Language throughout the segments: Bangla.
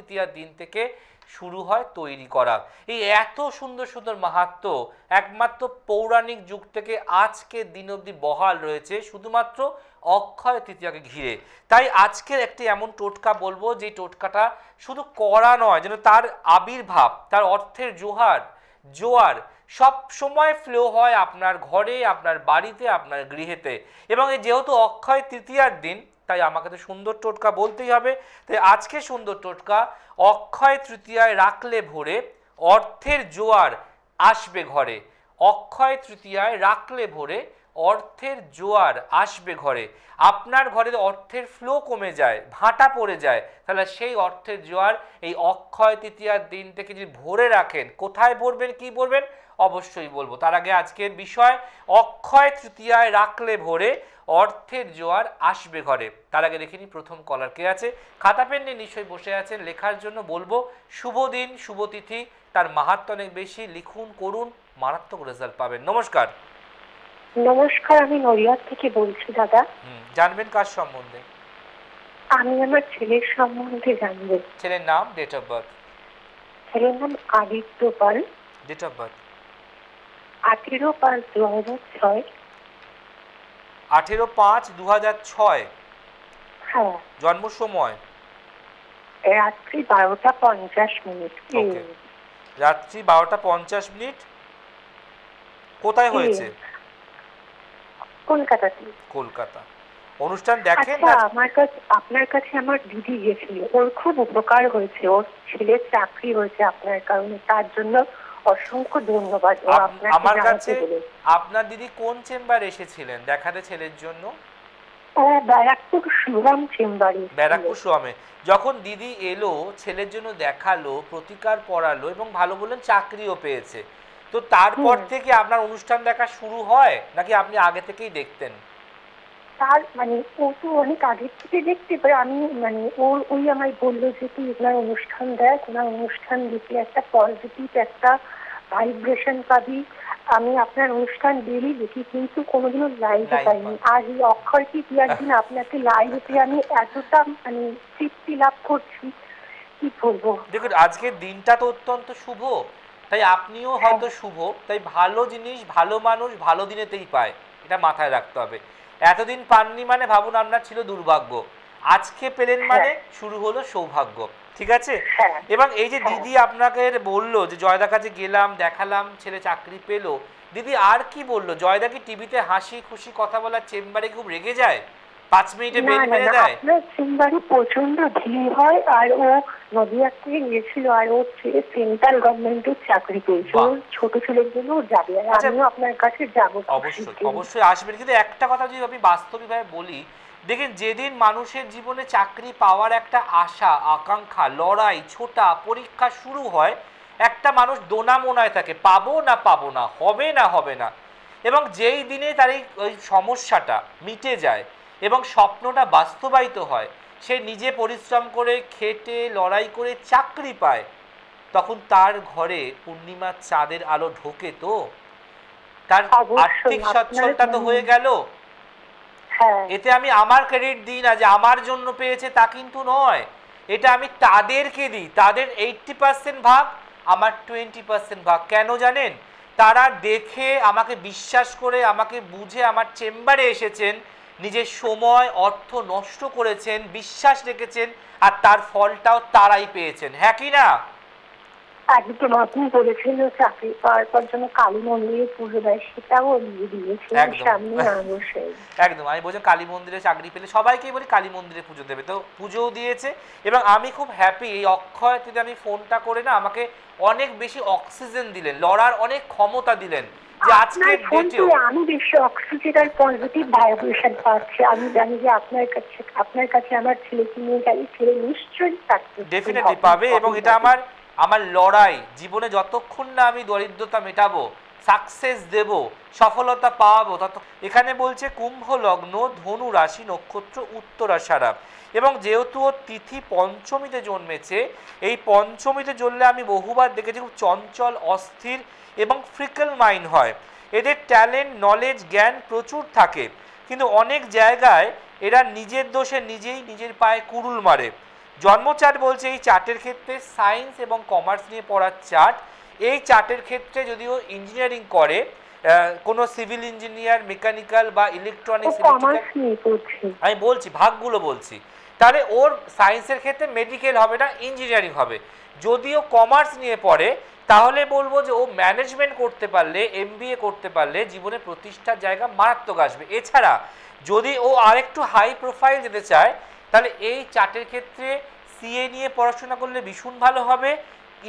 তৃতীয়ার দিন থেকে শুরু হয় তৈরি করা। এই এত সুন্দর সুন্দর মাহাত্ম্য একমাত্র পৌরাণিক যুগ থেকে আজকের দিন অবধি বহাল রয়েছে শুধুমাত্র অক্ষয় তৃতীয়াকে ঘিরে। তাই আজকের একটি এমন টোটকা বলবো যে টোটকাটা শুধু করা নয়, যেন তার আবির্ভাব, তার অর্থের জোয়ার সব সময় ফ্লো হয় আপনার ঘরে, আপনার বাড়িতে, আপনার গৃহেতে। এবং যেহেতু অক্ষয় তৃতীয়ার দিন, তাই আমাকে তো সুন্দর টোটকা বলতেই হবে। তাই আজকে সুন্দর টোটকা, অক্ষয় তৃতীয়ায় রাখলে ভোরে অর্থের জোয়ার আসবে ঘরে। অক্ষয় তৃতীয়ায় রাখলে ভোরে অর্থের জোয়ার আসবে ঘরে। আপনার ঘরে অর্থের ফ্লো কমে যায়, ভাটা পড়ে যায়, তাহলে সেই অর্থের জোয়ার এই অক্ষয় তৃতীয়ার দিন থেকে যদি ভরে রাখেন, কোথায় ভরবেন, কি ভরবেন অবশ্যই বলবো। তার আগে আজকের বিষয়, অক্ষয় তৃতীয়ায় রাখলে ভোরে অর্থের জোয়ার আসবে ঘরে। তার আগে দেখে নি প্রথম কলার কে আছে। খাতা পেন নিয়ে নিশ্চয়ই বসে আছেন, লেখার জন্য বলবো। শুভ দিন, শুভ তিথি, তার মাহাত্ম্য অনেক বেশি, লিখুন, করুন, মারাত্মক রেজাল্ট পাবেন। নমস্কার। নমস্কার, আমি নড়িয়ার থেকে বলছি দাদা। জানবেন কার সম্বন্ধে? আমি আমার ছেলের সম্বন্ধে জানবো। ছেলের নাম, ডেট অফ বার্থ? ছেলের নাম Aditya Pal. Date of birth? 18/5/2006। 18/5/2006। হ্যাঁ। জন্ম সময়? রাত্রি 12:50। রাত্রি 12:50। কোথায় হয়েছে? কলকাতাতে। কলকাতা। অনুষ্ঠান দেখেন? আপনার কাছে আমার দিদি গেছিল, ওর খুব উপকার হয়েছে, ওর ছেলের চাকরি হয়েছে আপনার কারণে, তার জন্য অসংখ্য ধন্যবাদ। আমার কাছে আপনার দিদি কোন চেম্বার এসেছিলেন দেখাতে ছেলের জন্য? ব্যারাকপুর সুরাম চেম্বারে। ব্যারাকপুর সুরামে যখন দিদি এলো, ছেলের জন্য দেখালো, প্রতিকার পড়ালো এবং ভালো বললেন চাকরিও পেয়েছে, তো তারপর থেকে আপনার অনুষ্ঠান দেখা শুরু হয় নাকি আপনি আগে থেকেই দেখতেন? তার ও তো অনেক আগের থেকে দেখতে পারে। আমি ওই আমায় বললো যে তুই ওনার অনুষ্ঠান দেখ, ওনার অনুষ্ঠান দেখলে একটা পজিটিভ একটা ভাইব্রেশন পাবি। আমি আপনার অনুষ্ঠান ডেলি দেখি, কিন্তু কোনোদিনও লাইভে পাইনি। আর এই অক্ষয় তৃতীয়ার দিন আপনাকে লাইভে পেয়ে আমি এতটা তৃপ্তি লাভ করছি, কি বলবো। দেখুন, আজকের দিনটা তো অত্যন্ত শুভ, তাই আপনিও হয়তো শুভ। তাই ভালো জিনিস, ভালো মানুষ ভালো দিনেতেই পায়, এটা মাথায় রাখতে হবে। এতদিন পাননি মানে ভাবুন আপনার ছিল দুর্ভাগ্য, আজকে পেলেন মানে শুরু হলো সৌভাগ্য। ঠিক আছে? এবং এই যে দিদি আপনাকে বললো যে জয়দার কাছে গেলাম, দেখালাম, ছেলে চাকরি পেলো, দিদি আর কি বললো? জয়দা কি টিভিতে হাসি খুশি কথা বলার চেম্বারে খুব রেগে যায়, 5 মিনিটে বেল মেরে দেয়? আপনার চেম্বারে প্রচন্ড ভিড় হয়। আর ও নদিয়া থেকে গিয়েছিল, আর ওর ছেলে সেন্ট্রাল গভর্নমেন্টের চাকরি পেয়েছে, ওর ছোট ছেলের জন্য যাবে। আর আমিও আপনার কাছে যাবো। অবশ্যই আসবেন। কিন্তু একটা কথা যদি আমি বাস্তবিকভাবে বলি, দেখেন যেদিন মানুষের জীবনে চাকরি পাওয়ার একটা আশা, আকাঙ্ক্ষা, লড়াই, ছোটা, পরীক্ষা শুরু হয়, একটা মানুষ দোনামোনায় থাকে, পাবো না পাবো না, হবে না হবে না। এবং যেই দিনে তার এই সমস্যাটা মিটে যায় এবং স্বপ্নটা বাস্তবায়িত হয়, সে নিজে পরিশ্রম করে খেটে লড়াই করে চাকরি পায়, তখন তার ঘরে পূর্ণিমার চাঁদের আলো ঢোকে, তো তার আর্থিক সচ্ছলতা তো হয়ে গেল। এতে আমি আমার ক্রেডিট দিই না যে আমার জন্য পেয়েছে, তা কিন্তু নয়। এটা আমি তাদেরকে দিই, তাদের 80% ভাগ, আমার 20% ভাগ। কেন জানেন? তারা দেখে আমাকে বিশ্বাস করে, আমাকে বুঝে আমার চেম্বারে এসেছেন, নিজের সময় অর্থ নষ্ট করেছেন, বিশ্বাস রেখেছেন, আর তার ফলটাও তারাই পেয়েছেন। হ্যাঁ কি না? একদম। আপনি বলেছেন চাকরি পাওয়ার পর জন্য কালী মন্দিরে পুজো দেয়, সেটাও দিয়ে দিয়েছে সামনে বসে। একদম। আমি বলছি কালী মন্দিরে চাকরি পেলে সবাইকেই বলি কালী মন্দিরে পুজো দেবে, তো পুজোও দিয়েছে। এবং আমি খুব হ্যাপি, এই অক্ষয় যদি আমি ফোনটা করে না আমাকে অনেক বেশি অক্সিজেন দিলেন, লড়ার অনেক ক্ষমতা দিলেন, যে আজকে ডেটেও আমি বেশি অক্সিজেন আর পজিটিভ ভাইব্রেশন পাচ্ছি। আমি জানি যে আপনার কাছে আমার ছেলেকে নিয়ে গেলে ছেলে নিশ্চয়ই ডেফিনেটলি পাবে। এবং এটা আমার লড়াই, জীবনে যতক্ষণ না আমি দরিদ্রতা মেটাবো, সাকসেস দেব, সফলতা পাবো, তত। এখানে বলছে কুম্ভ লগ্ন, ধনু রাশি, নক্ষত্র উত্তরাষাঢ়া। এবং যেহেতু ও তিথি পঞ্চমীতে জন্মেছে, এই পঞ্চমীতে জ্বললে আমি বহুবার দেখেছি খুব চঞ্চল, অস্থির এবং ফ্রিকল মাইন্ড হয়। এদের ট্যালেন্ট, নলেজ, জ্ঞান প্রচুর থাকে, কিন্তু অনেক জায়গায় এরা নিজের দোষে নিজেই নিজের পায়ে কুড়ুল মারে। জন্ম চার্ট বলছে এই চার্টের ক্ষেত্রে সায়েন্স এবং কমার্স নিয়ে পড়ার চার্ট। এই চার্টের ক্ষেত্রে যদিও ইঞ্জিনিয়ারিং করে, কোনো সিভিল ইঞ্জিনিয়ার, মেকানিক্যাল বা ইলেকট্রনিক্স, আমি বলছি ভাগগুলো বলছি, তাহলে ওর সায়েন্সের ক্ষেত্রে মেডিকেল হবে না, ইঞ্জিনিয়ারিং হবে। যদিও কমার্স নিয়ে পড়ে তাহলে বলবো যে ও ম্যানেজমেন্ট করতে পারলে, এমবিএ করতে পারলে জীবনে প্রতিষ্ঠার জায়গা মারাত্মক আসবে। এছাড়া যদি ও আরেকটু হাই প্রোফাইল যেতে চায় তাহলে এই চার্টের ক্ষেত্রে সিএ নিয়ে পড়াশোনা করলে ভীষণ ভালো হবে,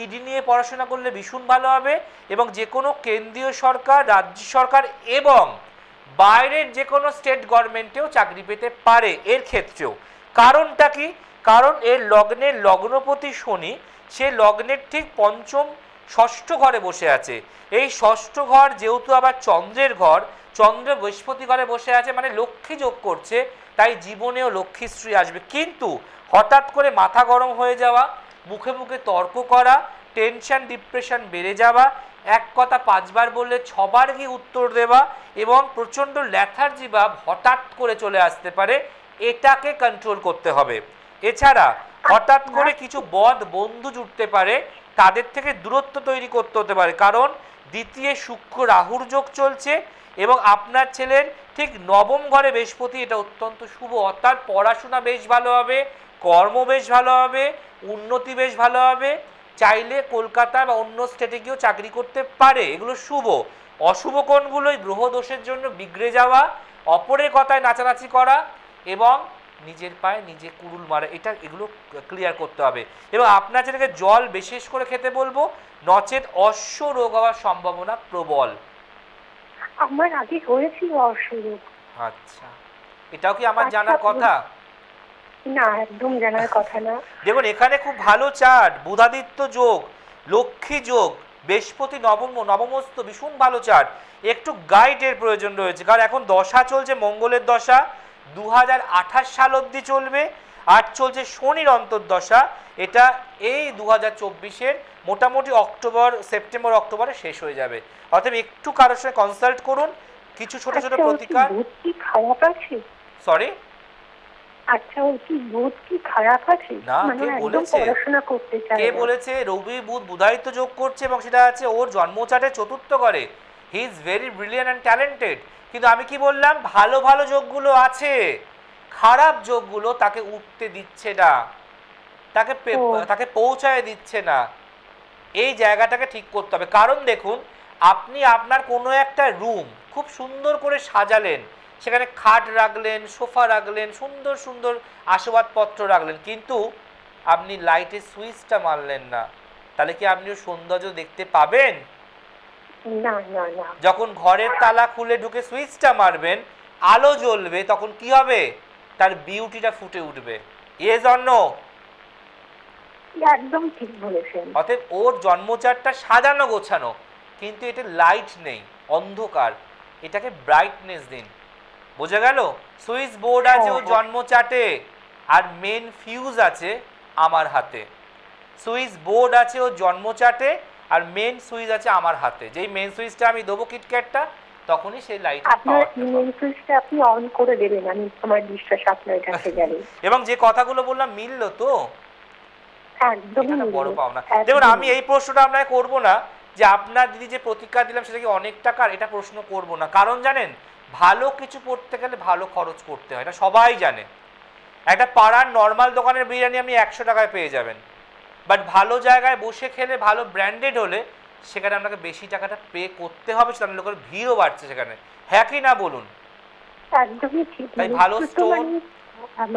ইডি নিয়ে পড়াশোনা করলে ভীষণ ভালো হবে, এবং যে কোনো কেন্দ্রীয় সরকার, রাজ্য সরকার এবং বাইরের যে কোনো স্টেট গভর্নমেন্টেও চাকরি পেতে পারে এর ক্ষেত্রেও। কারণটা কি? কারণ এর লগ্নের লগ্নপতি শনি, সে লগ্নের ঠিক পঞ্চম ষষ্ঠ ঘরে বসে আছে। এই ষষ্ঠ ঘর যেহেতু আবার চন্দ্রের ঘর, চন্দ্র বৃহস্পতি ঘরে বসে আছে, মানে লক্ষ্মী যোগ করছে, তাই জীবনেও লক্ষ্মীশ্রী আসবে। কিন্তু হঠাৎ করে মাথা গরম হয়ে যাওয়া, মুখে মুখে তর্ক করা, টেনশন ডিপ্রেশন বেড়ে যাওয়া, এক কথা 5 বার বললে 6 বার গিয়ে উত্তর দেওয়া, এবং প্রচণ্ড ল্যাথার্জি ভাব হঠাৎ করে চলে আসতে পারে, এটাকে কন্ট্রোল করতে হবে। এছাড়া হঠাৎ করে কিছু বদ বন্ধু জুটতে পারে, তাদের থেকে দূরত্ব তৈরি করতে হতে পারে, কারণ দ্বিতীয় শুক্র রাহুর যোগ চলছে এবং আপনার ছেলের ঠিক নবম ঘরে বৃহস্পতি, এটা অত্যন্ত শুভ। অর্থাৎ পড়াশোনা বেশ ভালো হবে, কর্ম বেশ ভালো হবে, উন্নতি বেশ ভালো হবে, চাইলে কলকাতা বা অন্য স্টেটে গিয়েও চাকরি করতে পারে, এগুলো শুভ। অশুভ কোণগুলোই গ্রহ দোষের জন্য বিগড়ে যাওয়া, অপরের কথায় নাচানাচি করা এবং নিজের পায়ে নিজে কুড়ুল মারা, এগুলো ক্লিয়ার করতে হবে। এবং আপনার ছেলেকে জল বিশেষ করে খেতে বলবো, নচেত অশ্ব রোগ হওয়ার সম্ভাবনা প্রবল। আমার আগে হয়েছিল অশ্ব রোগ। আচ্ছা, এটাও কি আমার জানার কথা? না, একদম জানার কথা না। দেখুন এখানে খুব ভালো চার্ট, বুধাদিত্য যোগ, লক্ষ্মী যোগ, বৃহস্পতি নবমস্ত, ভীষণ ভালো চার্ট। একটু গাইডের প্রয়োজন রয়েছে, কারণ এখন দশা চলছে মঙ্গলের দশা, 2028 সাল অবধি চলবে, আর চলছে শনির অন্তর্দশা, এটা এই 2024-এর মোটামুটি সেপ্টেম্বর অক্টোবরে শেষ হয়ে যাবে। অতএব একটু কারোর সঙ্গে কনসাল্ট করুন, কিছু ছোট ছোট প্রতিকার। খারাপ আছে? সরি, আচ্ছা, ওর কি বুধ কি খারাপ আছে? না, মানে কে একদম বলেছে? পড়াশোনা করতে চায় কে না। বলেছে? রবি বুধ বুধায়িত্ব যোগ করছে এবং সেটা আছে ওর জন্মচাটে চতুর্থ ঘরে। He is very brilliant and talented. কিন্তু আমি কি বললাম, ভালো ভালো যোগগুলো আছে, খারাপ যোগগুলো তাকে উঠতে দিচ্ছে না, তাকে পৌঁছায় দিচ্ছে না। এই জায়গাটাকে ঠিক করতে হবে। কারণ দেখুন, আপনি আপনার কোনো একটা রুম খুব সুন্দর করে সাজালেন, সেখানে খাট রাখলেন, সোফা রাখলেন, সুন্দর সুন্দর আসবাবপত্র রাখলেন, কিন্তু আপনি লাইটের সুইচটা মারলেন না, তাহলে কি আপনি সৌন্দর্য দেখতে পাবেন? না না না। যখন ঘরের তালা খুলে ঢুকে সুইচটা মারবেন, আলো জ্বলবে, তখন কি হবে? তার বিউটিটা ফুটে উঠবে। Yes or no? একদম ঠিক বলেছেন। অতএব ওর জন্মচারটা সাজানো গোছানো, কিন্তু এতে লাইট নেই, অন্ধকার, এটাকে ব্রাইটনেস দিন। বোঝা গেল? সুইচ বোর্ড আছে ওর জন্মচাটে, আর মেন ফিউজ আছে আমার হাতে। সুইচ বোর্ড আছে ওর জন্মচাটে, আর মেন সুইচ আছে আমার হাতে। যেই মেন সুইচটা আমি দেবো কিটক্যাটটা, তখনই সেই লাইট আপনার মেন সুইচটা আপনি অন করে দেবেন, আমি আমার বিশ্বাস আপনার কাছে গেলে। এবং যে কথাগুলো বললাম মিললো তো? একদম বড় পাওনা। দেখুন আমি এই প্রশ্নটা আপনাকে করবো না যে আপনার দিদি যে প্রতিকার দিলাম সেটা কি অনেক টাকার, এটা প্রশ্ন করব না। কারণ জানেন, ভালো কিছু পড়তে গেলে ভালো খরচ করতে হয়, এটা সবাই জানে। একটা পাড়ার নর্মাল দোকানের বিরিয়ানি আপনি 100 টাকায় পেয়ে যাবেন, বাট ভালো জায়গায় বসে খেলে, ভালো ব্র্যান্ডেড হলে সেখানে আপনাকে বেশি টাকাটা পে করতে হবে, সেখানে লোকের ভিড়ও বাড়ছে সেখানে। হ্যাঁ কি না বলুন? একদমই ঠিক। তাই ভালো স্টোর,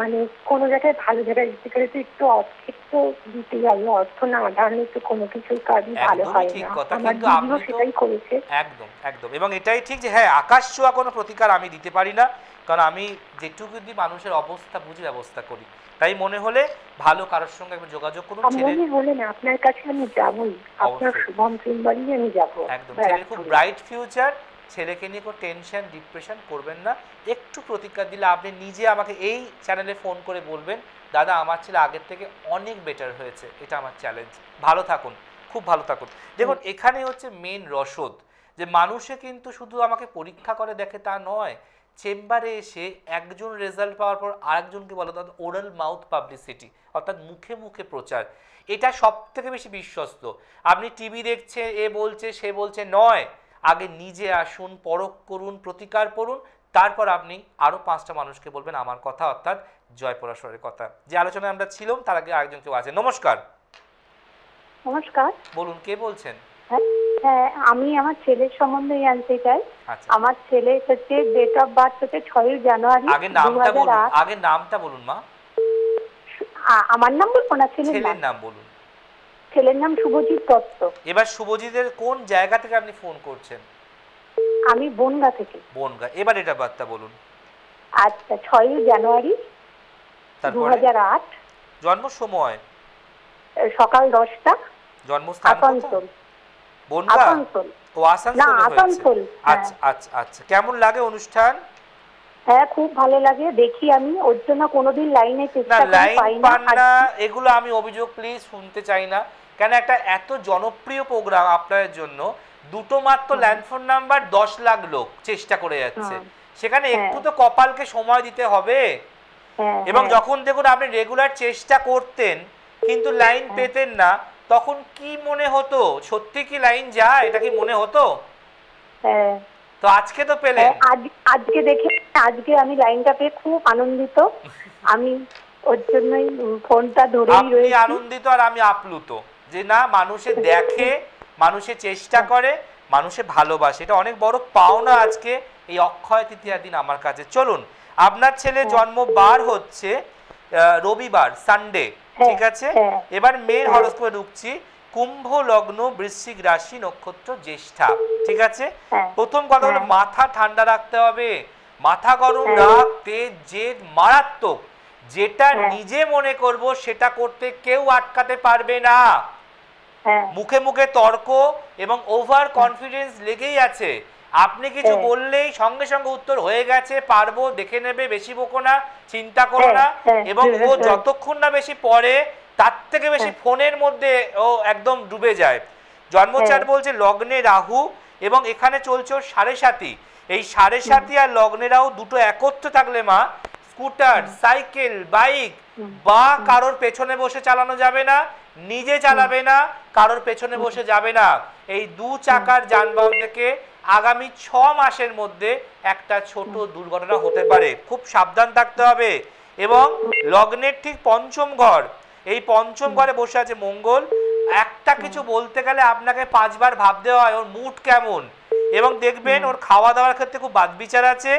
মানে কোনো জায়গায় ভালো জায়গায় দিতে গেলে তো একটু অর্থ দিতেই হবে, অর্থ না দাঁড়ালে তো কোনো কিছুর কাজই ভালো হয় না। আমার দিদিও সেটাই করেছে। একদম একদম। এবং এটাই ঠিক যে হ্যাঁ, আকাশ ছোঁয়া কোনো প্রতিকার আমি দিতে পারি না, কারণ আমি যেটুকু দিই মানুষের অবস্থা বুঝে ব্যবস্থা করি। তাই মনে হলে ভালো কারোর সঙ্গে একবার যোগাযোগ করুন। মনে হলে না আপনার কাছে আমি যাবই, আপনার শুভম চেম্বারই আমি যাব। একদম, ছেলের খুব ব্রাইট ফিউচার, ছেলেকে নিয়ে কোনো টেনশন ডিপ্রেশন করবেন না। একটু প্রতিকার দিলে আপনি নিজে আমাকে এই চ্যানেলে ফোন করে বলবেন, দাদা আমার ছেলে আগের থেকে অনেক বেটার হয়েছে, এটা আমার চ্যালেঞ্জ। ভালো থাকুন, খুব ভালো থাকুন। দেখুন এখানে হচ্ছে মেন রসদ, যে মানুষে কিন্তু শুধু আমাকে পরীক্ষা করে দেখে তা নয়, চেম্বারে এসে একজন রেজাল্ট পাওয়ার পর আরেকজনকে বলা, অর্থাৎ ওরাল মাউথ পাবলিসিটি, অর্থাৎ মুখে মুখে প্রচার, এটা সব থেকে বেশি বিশ্বস্ত। আপনি টিভি দেখছে, এ বলছে সে বলছে নয়, আগে নিজে আসুন, পরখ করুন, প্রতিকার করুন, তারপর আপনি আরও 5টা মানুষকে বলবেন আমার কথা, অর্থাৎ জয় পরাশরের কথা। যে আলোচনায় আমরা ছিলাম তার আগে আরেকজন কেউ আছে। নমস্কার। নমস্কার। বলুন, কে বলছেন? হ্যাঁ, আমি আমার ছেলের সম্বন্ধে জানতে চাই। আচ্ছা, আমার ছেলে হচ্ছে ডেট অফ বার্থ হচ্ছে 6ই জানুয়ারি আগে নামটা বলুন, 2008। আগে নামটা বলুন মা। আমার নাম বলবো না, ছেলের নাম বলুন। ছেলের নাম শুভজিৎ দত্ত। এবার শুভজিতের কোন জায়গা থেকে আপনি ফোন করছেন? আমি বনগা থেকে। বনগা। এবার এটা বার্তা বলুন। আচ্ছা, 6ই জানুয়ারি 2008, জন্ম সময়? সকাল 10টা। জন্মস্থান আসানসোল। বনগা? আসানসোল। ও আসানসোল। আসানসোল। আচ্ছা আচ্ছা আচ্ছা, কেমন লাগে অনুষ্ঠান? হ্যাঁ, খুব ভালো লাগে, দেখি আমি, ওর জন্য কোনোদিন লাইনে না, চেষ্টা করে লাইন পাই পান না। না, এগুলো আমি অভিযোগ প্লিজ শুনতে চাই না। কেন একটা এত জনপ্রিয় প্রোগ্রাম আপনাদের জন্য, দুটো মাত্র ল্যান্ডফোন নাম্বার, 10 লাখ লোক চেষ্টা করে যাচ্ছে, সেখানে একটু তো কপালকে সময় দিতে হবে। এবং যখন দেখুন আপনি রেগুলার চেষ্টা করতেন কিন্তু লাইন পেতেন না, তখন কি মনে হতো? সত্যি কি লাইন যায়, এটা কি মনে হতো? হ্যাঁ। তো আজকে তো পেলেন। আজকে দেখে, আজকে আমি লাইনটা পেয়ে খুব আনন্দিত। আমি ওর জন্যই ফোনটা ধরেই রয়েছি। আপনি আনন্দিত আর আমি আপ্লুত যে না, মানুষে দেখে, মানুষে চেষ্টা করে, মানুষে ভালোবাসে, এটা অনেক বড় পাওনা আজকে এই অক্ষয় তৃতীয়ার দিন আমার কাছে। চলুন, আপনার ছেলে জন্মবার হচ্ছে রবিবার, সানডে, ঠিক আছে? এবার মেয়ের হরস্কোপে ঢুকছি, কুম্ভ লগ্ন, বৃশ্চিক রাশি, নক্ষত্র জ্যেষ্ঠা, ঠিক আছে? প্রথম কথা হলো মাথা ঠান্ডা রাখতে হবে, মাথা গরম রাখ, তেজ জেদ মারাত্মক, যেটা নিজে মনে করব সেটা করতে কেউ আটকাতে পারবে না। মুখে মুখে তর্ক এবং ওভার কনফিডেন্স লেগেই আছে। আপনি কিছু বললেই সঙ্গে সঙ্গে উত্তর হয়ে গেছে, পারবো, দেখে নেবে, বেশি বকো না, চিন্তা করো না। এবং ও যতক্ষণ না বেশি পড়ে তার থেকে বেশি ফোনের মধ্যে ও একদম ডুবে যায়। জন্মচার বলছে লগ্নে রাহু, এবং এখানে চলছে ওর 7.5। এই 7.5 আর লগ্নে রাহু দুটো একত্র থাকলে মা, স্কুটার, সাইকেল, বাইক বা কারোর পেছনে বসে চালানো যাবে না, নিজে চালাবে না, কারোর পেছনে বসে যাবে না। এই 2 চাকার যানবাহন থেকে আগামী 6 মাসের মধ্যে একটা ছোট দুর্ঘটনা হতে পারে, খুব সাবধান থাকতে হবে। এবং লগ্নের ঠিক পঞ্চম ঘর, এই পঞ্চম ঘরে বসে আছে মঙ্গল। একটা কিছু বলতে গেলে আপনাকে 5 বার ভাবতে হয় ওর মুড কেমন, এবং দেখবেন ওর খাওয়া দাওয়ার ক্ষেত্রে খুব বাদবিচার আছে।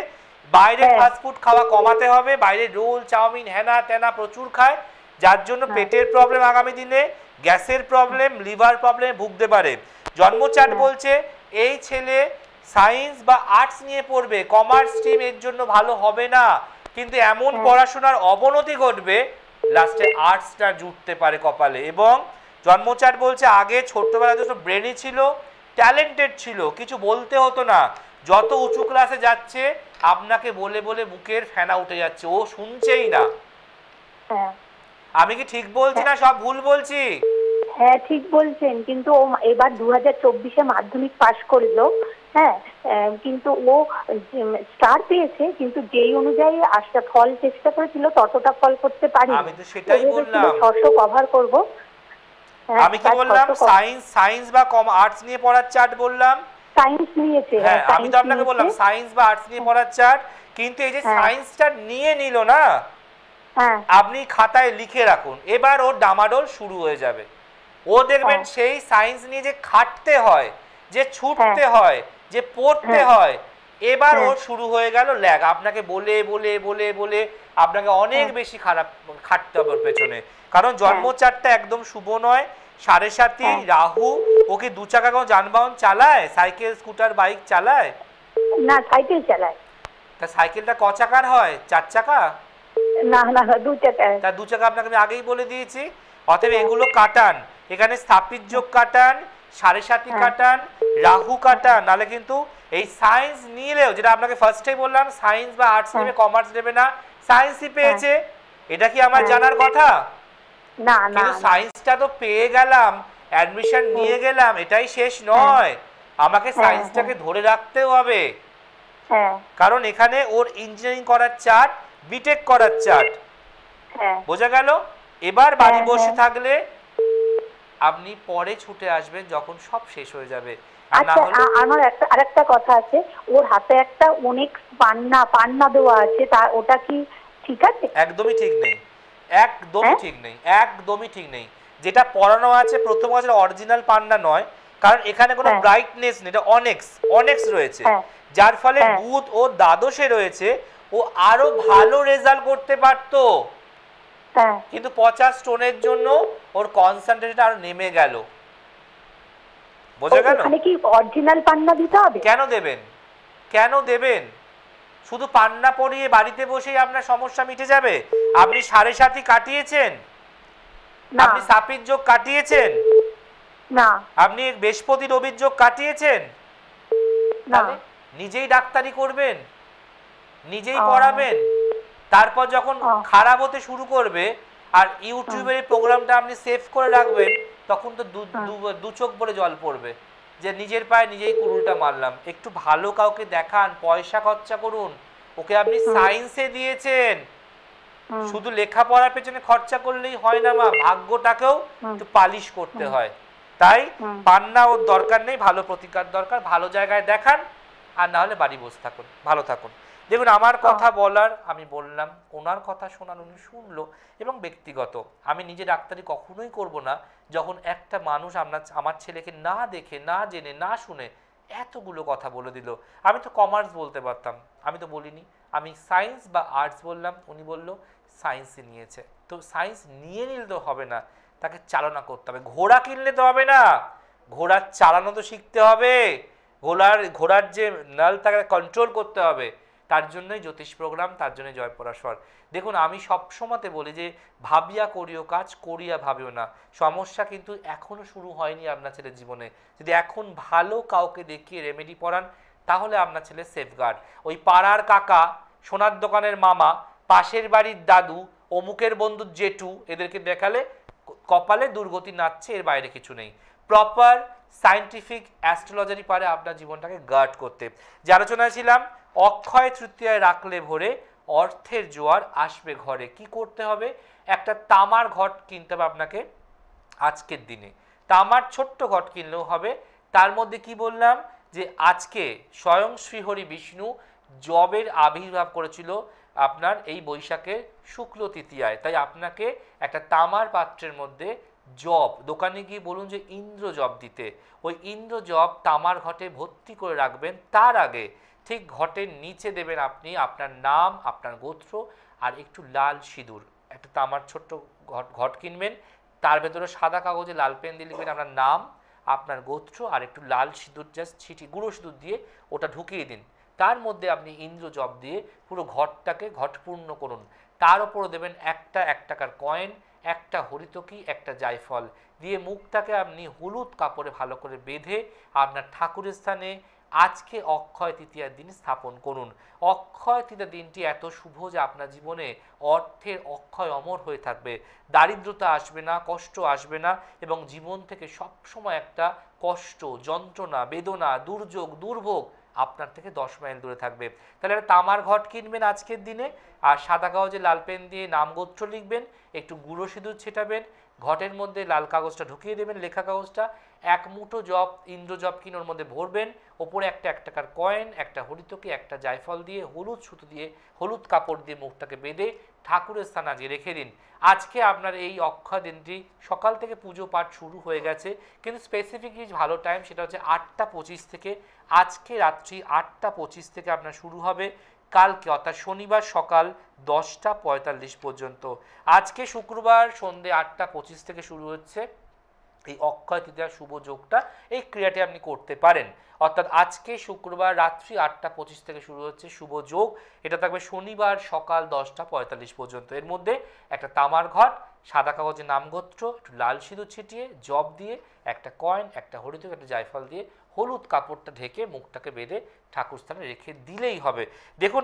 বাইরে ফাস্টফুড খাওয়া কমাতে হবে, বাইরে রোল, চাউমিন, হেনা তেনা প্রচুর খায়, যার জন্য পেটের প্রবলেম, আগামী দিনে গ্যাসের প্রবলেম, লিভার প্রবলেম ভুগতে পারে। জন্মচার্ট বলছে এই ছেলে সায়েন্স বা আর্টস নিয়ে পড়বে, কমার্স স্ট্রিম এর জন্য ভালো হবে না, কিন্তু এমন পড়াশোনার অবনতি ঘটবে লাস্টে আর্টসটা জুটতে পারে কপালে। এবং জন্মচার্ট বলছে আগে ছোট্টবেলা তো ব্রেনই ছিল, ট্যালেন্টেড ছিল, কিছু বলতে হতো না, যত উঁচু ক্লাসে যাচ্ছে আপনাকে বলে বলে বুকের ফেনা উঠে যাচ্ছে, ও শুনছেই না। আমি কি ঠিক বলছি না সব ভুল বলছি? হ্যাঁ, ঠিক বলছেন, কিন্তু ও এবার 2024-এ মাধ্যমিক পাশ করলো। হ্যাঁ, কিন্তু ও স্টার পেয়েছে, কিন্তু যেই অনুযায়ী ফল চেষ্টা করেছিল ততটা ফল করতে পারিনি। আমি তো সেটাই বললাম, 600 কভার করব। আমি কি বললাম? সায়েন্স বা আর্টস নিয়ে পড়ার চার্ট বললাম। সায়েন্স নিয়েছে। হ্যাঁ, আমি তো আপনাকে বললাম সায়েন্স বা আর্টস নিয়ে পড়ার চার্ট, কিন্তু এই যে সায়েন্সটা নিয়ে নিল না, আপনি খাতায় লিখে রাখুন, এবার ওর ডামাডোল শুরু হয়ে যাবে। ও দেখবেন সেই সায়েন্স নিয়ে যে খাটতে হয়, যে ছুটতে হয়, যে পড়তে হয়, এবার ওর শুরু হয়ে গেল ল্যাগ। আপনাকে বলে বলে বলে বলে আপনাকে অনেক বেশি খারাপ খাটতে হবে ওর পেছনে, কারণ জন্মচারটা একদম শুভ নয়। 7.5 রাহু, ওকে 2 চাকা কোনো যানবাহন চালায়, সাইকেল, স্কুটার, বাইক চালায় না? সাইকেল চালায়। তা সাইকেলটা ক চাকার হয়? 4 চাকা? না না, 2 চাকা। তা 2 চাকা আপনাকে আমি আগেই বলে দিয়েছি। অতএব এগুলো কাটান, এখানে স্থাপিত যোগ কাটান, 7.5 কাটান, রাহু কাটান, নালে কিন্তু এই সায়েন্স নিলেও, যেটা আপনাকে ফার্স্টেই বললাম, সায়েন্স বা আর্টস নেবে, কমার্স নেবে না, সায়েন্সই পেয়েছে, এটা কি আমার জানার কথা? না না, কিন্তু সায়েন্সটা তো পেয়ে গেলাম, অ্যাডমিশন নিয়ে গেলাম, এটাই শেষ নয়, আমাকে সায়েন্সটাকে ধরে রাখতেও হবে। হ্যাঁ কারণ এখানে ওর ইঞ্জিনিয়ারিং করার চার্ট, বিটেক করার চার্ট, হ্যাঁ বোঝা গেল? এবার বাড়ি হ্যাঁ, বসে হ্যাঁ। থাকলে আপনি পরে ছুটে আসবেন যখন সব শেষ হয়ে যাবে, আর না আচ্ছা, হলে আমার আরেকটা কথা আছে, ওর হাতে একটা অনেক পান্না দেওয়া আছে, তা ওটা কি ঠিক আছে? একদমই ঠিক নেই, একদমই হ্যাঁ? ঠিক নেই, একদমই ঠিক নেই। যেটা পড়ানো আছে প্রথম আছে অরিজিনাল পান্না নয়, কারণ এখানে কোনো হ্যাঁ। ব্রাইটনেস নেই, এটা অনেক্স অনেক্স রয়েছে, হ্যাঁ। যার ফলে হ্যাঁ। বুধ ও দ্বাদশে রয়েছে, ও আরো ভালো রেজাল্ট করতে পারতো, হ্যাঁ। কিন্তু 50 স্টোনের জন্য ওর কনসেন্ট্রেশন আরো নেমে গেল, বোঝা গেল? ওখানে কি অরিজিনাল পান্না দিতে হবে? কেন দেবেন, কেন দেবেন? শুধু পান্না পরিয়ে বাড়িতে বসেই আপনার সমস্যা মিটে যাবে? আপনি 7.5 কাটিয়েছেন, না আপনি সাপির যোগ কাটিয়েছেন, না আপনি বৃহস্পতি রবির যোগ কাটিয়েছেন, না। তাহলে নিজেই ডাক্তারি করবেন, নিজেই পড়াবেন, তারপর যখন খারাপ হতে শুরু করবে আর ইউটিউবের এই প্রোগ্রামটা আপনি সেভ করে রাখবেন, তখন তো দু চোখ ভরে জল পড়বে যে নিজের পায়ে নিজেই কুড়ুলটা মারলাম। একটু ভালো কাউকে দেখান, পয়সা খরচা করুন, ওকে আপনি সায়েন্সে দিয়েছেন, শুধু লেখাপড়ার পেছনে খরচা করলেই হয় না মা, ভাগ্যটাকেও একটু পালিশ করতে হয়। তাই পান্না ওর দরকার নেই, ভালো প্রতিকার দরকার, ভালো জায়গায় দেখান, আর না হলে বাড়ি বসে থাকুন, ভালো থাকুন। দেখুন আমার কথা বলার আমি বললাম, ওনার কথা শোনার উনি শুনলো, এবং ব্যক্তিগত আমি নিজে ডাক্তারি কখনোই করব না যখন একটা মানুষ আমার ছেলেকে না দেখে, না জেনে, না শুনে এতগুলো কথা বলে দিল। আমি তো কমার্স বলতে পারতাম, আমি তো বলিনি, আমি সায়েন্স বা আর্টস বললাম, উনি বলল সায়েন্সে নিয়েছে। তো সায়েন্স নিয়ে নিলে তো হবে না, তাকে চালনা করতে হবে। ঘোড়া কিনলে তো হবে না, ঘোড়ার চালানো তো শিখতে হবে, ঘোড়ার যে নল তাকে কন্ট্রোল করতে হবে। তার জন্যই জ্যোতিষ প্রোগ্রাম, তার জন্যই জয়পরাশর। দেখুন আমি সবসময়তে বলি যে ভাবিয়া করিও কাজ, করিয়া ভাবিও না। সমস্যা কিন্তু এখনো শুরু হয়নি আপনার ছেলের জীবনে। যদি এখন ভালো কাউকে দেখিয়ে রেমেডি পড়ান, তাহলে আপনার ছেলে সেফগার্ড। ওই পাড়ার কাকা, সোনার দোকানের মামা, পাশের বাড়ির দাদু, অমুকের বন্ধু জেঠু, এদেরকে দেখালে কপালে দুর্গতি নাচছে, এর বাইরে কিছু নেই। প্রপার সায়েন্টিফিক অ্যাস্ট্রোলজারি পারে আপনার জীবনটাকে গার্ড করতে। যে আলোচনায় ছিলাম, অক্ষয় তৃতীয়ায় রাখলে ভরে অর্থের জোয়ার আসবে ঘরে। কি করতে হবে? একটা তামার ঘট কিনতে হবে আপনাকে আজকের দিনে। তামার ছোট্ট ঘট কিনলেও হবে। তার মধ্যে কি বললাম, যে আজকে স্বয়ং শ্রীহরি বিষ্ণু জবের আবির্ভাব করেছিল আপনার এই বৈশাখের শুক্ল তৃতীয়ায়। তাই আপনাকে একটা তামার পাত্রের মধ্যে জব, দোকানে গিয়ে বলুন যে ইন্দ্র জব দিতে, ওই ইন্দ্র জব তামার ঘটে ভর্তি করে রাখবেন। তার আগে ঠিক ঘটের নিচে দেবেন আপনি আপনার নাম, আপনার গোত্র, আর একটু লাল সিঁদুর। একটা তামার ছোট্ট ঘট কিনবেন, তার ভেতরে সাদা কাগজে লাল পেন দিয়ে লিখবেন আপনার নাম, আপনার গোত্র, আর একটু লাল সিঁদুর জাস্ট ছিটি গুঁড়ো সিঁদুর দিয়ে ওটা ঢুকিয়ে দিন। তার মধ্যে আপনি ইন্দ্র জব দিয়ে পুরো ঘরটাকে ঘটপূর্ণ করুন। তার উপরে দেবেন একটা 1 টাকার কয়েন, একটা হরিতকি, একটা জায়ফল দিয়ে মুখটাকে আপনি হলুদ কাপড়ে ভালো করে বেঁধে আপনার ঠাকুরের স্থানে আজকে অক্ষয় তৃতীয়ার দিন স্থাপন করুন। অক্ষয় তৃতীয় দিনটি এত শুভ যে আপনার জীবনে অর্থের অক্ষয় অমর হয়ে থাকবে, দারিদ্রতা আসবে না, কষ্ট আসবে না, এবং জীবন থেকে সবসময় একটা কষ্ট, যন্ত্রণা, বেদনা, দুর্যোগ, দুর্ভোগ আপনার থেকে 10 মাইল দূরে থাকবে। তাহলে একটা তামার ঘট কিনবেন আজকের দিনে, আর সাদা কাগজে লাল পেন দিয়ে নাম গোত্র লিখবেন, একটু গুঁড়ো সিঁদুর ছেটাবেন, ঘটের মধ্যে লাল কাগজটা ঢুকিয়ে দেবেন, লেখা কাগজটা, এক মুঠো জব, ইন্দ্র জব কিনে ওর মধ্যে ভরবেন, ওপরে একটা 1 টাকার কয়েন, একটা হরিতকি, একটা জায়ফল দিয়ে হলুদ সুতো দিয়ে হলুদ কাপড় দিয়ে মুখটাকে বেঁধে ঠাকুরের স্থানে আজকে রেখে দিন। আজকে আপনার এই অক্ষয় দিনটি সকাল থেকে পুজো পাঠ শুরু হয়ে গেছে, কিন্তু স্পেসিফিকলি ভালো টাইম সেটা হচ্ছে 8টা 25 থেকে। আজকে রাত্রি 8টা 25 থেকে আপনার শুরু হবে, কালকে অর্থাৎ শনিবার সকাল 10টা 45 পর্যন্ত। আজকে শুক্রবার সন্ধ্যে 8টা 25 থেকে শুরু হচ্ছে এই অক্ষয় তৃতীয়ার শুভ যোগটা, এই ক্রিয়াটি আপনি করতে পারেন। অর্থাৎ আজকে শুক্রবার রাত্রি 8টা 25 থেকে শুরু হচ্ছে শুভ যোগ, এটা থাকবে শনিবার সকাল 10টা 45 পর্যন্ত। এর মধ্যে একটা তামার ঘট, সাদা কাগজে নামগোত্র, একটু লাল সিঁদুর ছিটিয়ে জব দিয়ে, একটা কয়েন, একটা হরিতক, একটা জায়ফল দিয়ে হলুদ কাপড়টা ঢেকে মুখটাকে বেঁধে ঠাকুর স্থানে রেখে দিলেই হবে। দেখুন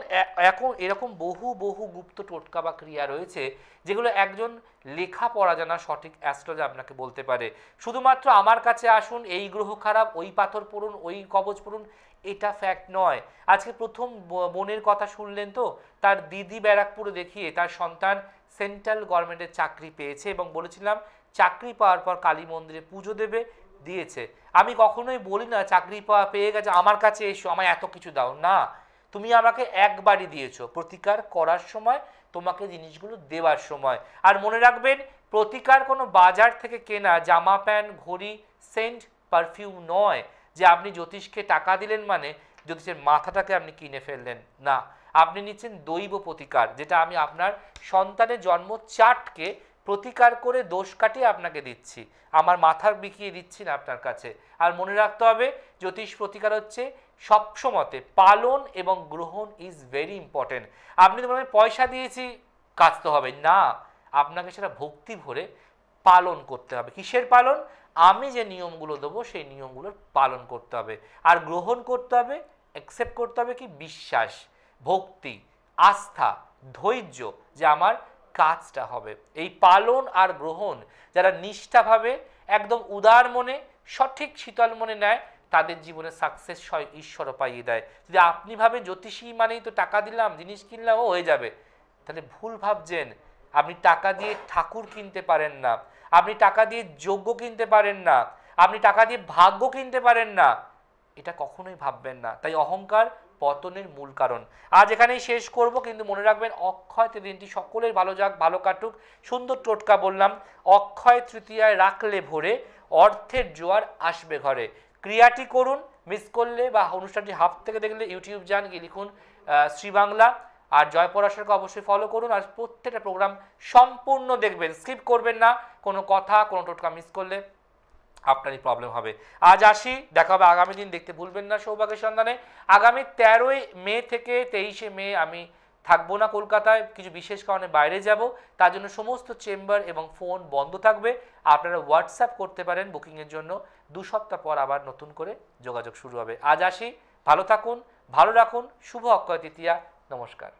এখন এরকম বহু বহু গুপ্ত টোটকা বা ক্রিয়া রয়েছে যেগুলো একজন লেখাপড়া জানা সঠিক অ্যাস্ট্রোলজার আপনাকে বলতে পারে। শুধুমাত্র আমার কাছে আসুন, এই গ্রহ খারাপ, ওই পাথর পড়ুন, ওই কবচ পড়ুন, এটা ফ্যাক্ট নয়। আজকে প্রথম বোনের কথা শুনলেন তো, তার দিদি ব্যারাকপুরে দেখিয়ে তার সন্তান সেন্ট্রাল গভর্নমেন্টের চাকরি পেয়েছে এবং বলেছিলাম চাকরি পাওয়ার পর কালী মন্দিরে পুজো দেবে, দিয়েছে। আমি কখনোই বলি না চাকরি পেয়ে গেছে আমার কাছে এসো আমায় এত কিছু দাও, না, তুমি আমাকে একবারই দিয়েছো, প্রতিকার করার সময় তোমাকে জিনিসগুলো দেওয়ার সময়। আর মনে রাখবেন প্রতিকার কোনো বাজার থেকে কেনা জামা প্যান্ট ঘড়ি সেন্ট পারফিউম নয় যে আপনি জ্যোতিষকে টাকা দিলেন মানে জ্যোতিষের মাথাটাকে আপনি কিনে ফেললেন, না, আপনি নিচ্ছেন দৈব প্রতিকার, যেটা আমি আপনার সন্তানের জন্ম চার্টকে প্রতিকার করে দোষ কাটিয়ে আপনাকে দিচ্ছি, আমার মাথা বিকিয়ে দিচ্ছি না আপনার কাছে। আর মনে রাখতে হবে জ্যোতিষ প্রতিকার হচ্ছে সবসময়তে পালন এবং গ্রহণ ইজ ভেরি ইম্পর্টেন্ট। আপনি তো মানে পয়সা দিয়েছি কাজতে হবে না, আপনাকে সেটা ভক্তি ভরে পালন করতে হবে। কিসের পালন? আমি যে নিয়মগুলো দেবো সেই নিয়মগুলোর পালন করতে হবে। আর গ্রহণ করতে হবে, অ্যাকসেপ্ট করতে হবে কি বিশ্বাস, ভক্তি, আস্থা, ধৈর্য যে আমার কাজটা হবে। এই পালন আর গ্রহণ যারা নিষ্ঠাভাবে একদম উদার মনে সঠিক শীতল মনে নেয় তাদের জীবনে সাকসেস ঈশ্বরও পাইয়ে দেয়। যদি আপনি ভাবেন জ্যোতিষী মানেই তো টাকা দিলাম জিনিস কিনলাম ও হয়ে যাবে, তাহলে ভুল ভাবছেন। আপনি টাকা দিয়ে ঠাকুর কিনতে পারেন না, আপনি টাকা দিয়ে যজ্ঞ কিনতে পারেন না, আপনি টাকা দিয়ে ভাগ্য কিনতে পারেন না, এটা কখনোই ভাববেন না। তাই অহংকার পতনের মূল কারণ। আজ এখানেই শেষ করব, কিন্তু মনে রাখবেন অক্ষয় তৃতীয়াটি সকলের ভালো যাক, ভালো কাটুক। সুন্দর টোটকা বললাম, অক্ষয় তৃতীয়ায় রাখলে ভোরে অর্থের জোয়ার আসবে ঘরে। ক্রিয়াটি করুন, মিস করলে বা অনুষ্ঠানটি হাফ থেকে দেখলে ইউটিউব যান, গিয়ে লিখুন শ্রী বাংলা, আর জয় পরাশরকে অবশ্যই ফলো করুন। আর প্রত্যেকটা প্রোগ্রাম সম্পূর্ণ দেখবেন, স্কিপ করবেন না, কোনো কথা কোনো টোটকা মিস করলে আপনারই প্রবলেম হবে। আজ আসি, দেখা হবে আগামী দিন, দেখতে ভুলবেন না সৌভাগ্যের সন্ধানে। আগামী 13ই মে থেকে 23শে মে আমি থাকবো না কলকাতায়, কিছু বিশেষ কারণে বাইরে যাব, তার জন্য সমস্ত চেম্বার এবং ফোন বন্ধ থাকবে। আপনারা হোয়াটসঅ্যাপ করতে পারেন বুকিংয়ের জন্য। 2 সপ্তাহ পর আবার নতুন করে যোগাযোগ শুরু হবে। আজ আসি, ভালো থাকুন, ভালো রাখুন, শুভ অক্ষয় তৃতীয়া, নমস্কার।